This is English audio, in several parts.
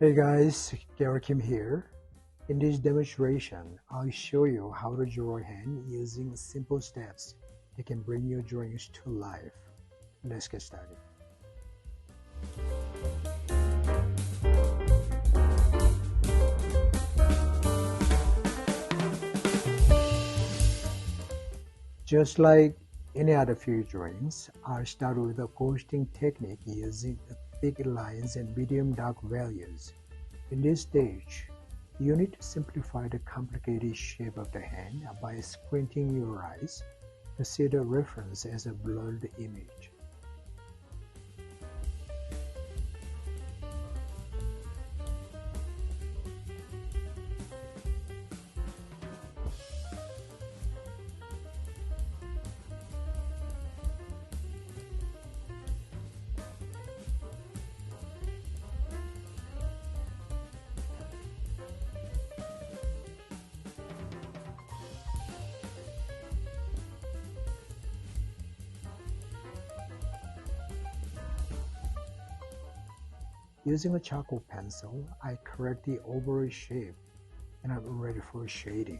Hey guys, Gary Kim here. In this demonstration, I'll show you how to draw a hand using simple steps that can bring your drawings to life. Let's get started. Just like any other few drawings, I'll start with a ghosting technique using thick lines and medium dark values. In this stage, you need to simplify the complicated shape of the hand by squinting your eyes to see the reference as a blurred image. Using a charcoal pencil, I correct the overall shape and I'm ready for shading.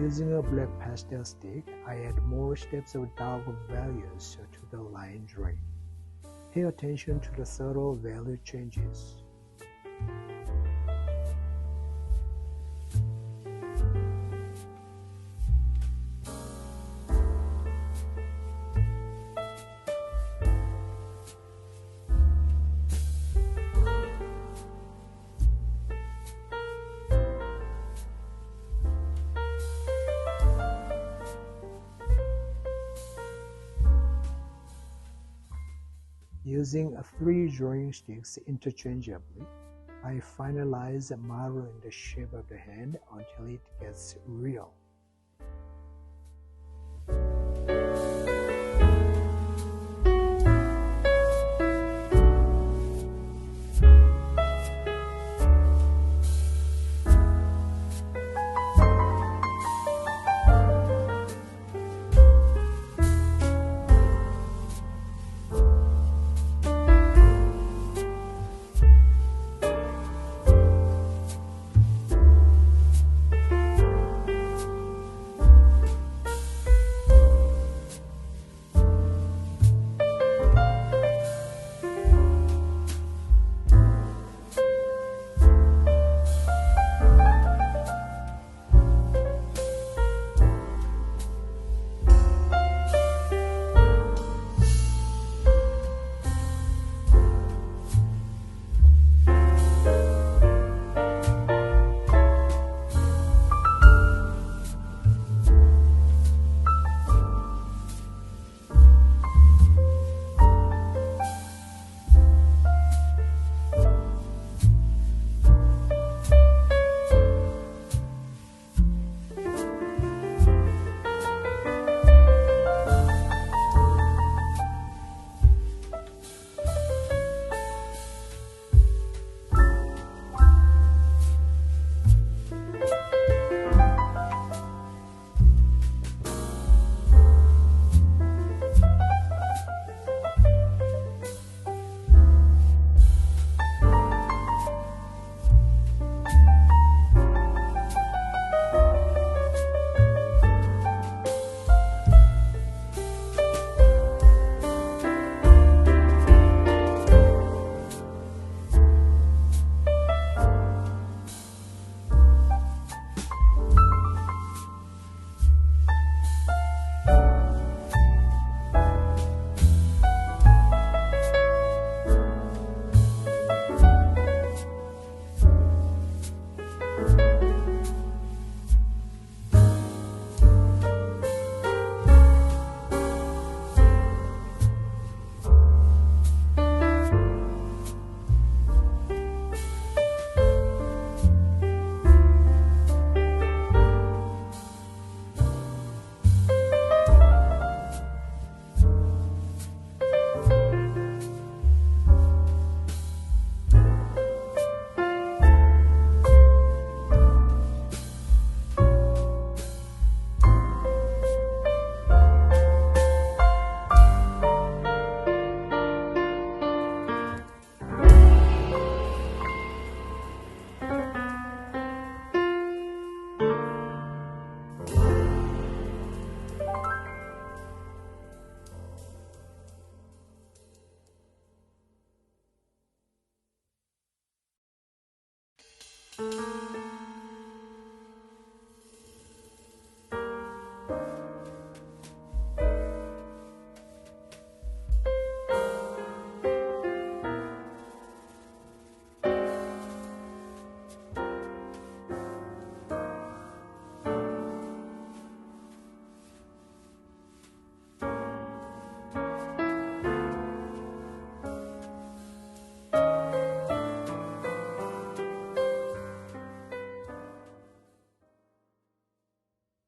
Using a black pastel stick, I add more steps of dark values to the line drawing. Pay attention to the subtle value changes. Using 3 drawing sticks interchangeably, I finalize modeling the shape of the hand until it gets real.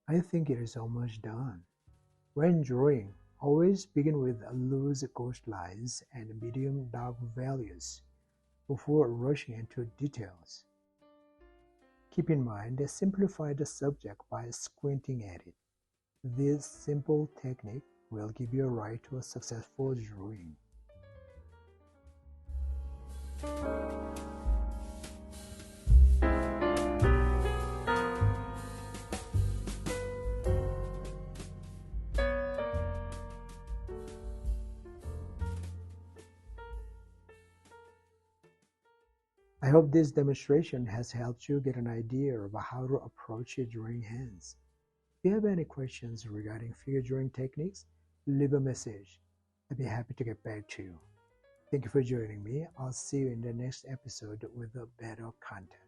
I think it is almost done. When drawing, always begin with loose ghost lines and medium dark values before rushing into details. Keep in mind that simplify the subject by squinting at it. This simple technique will give you a right to a successful drawing. I hope this demonstration has helped you get an idea of how to approach your drawing hands. If you have any questions regarding figure drawing techniques, leave a message. I'd be happy to get back to you. Thank you for joining me. I'll see you in the next episode with a better content.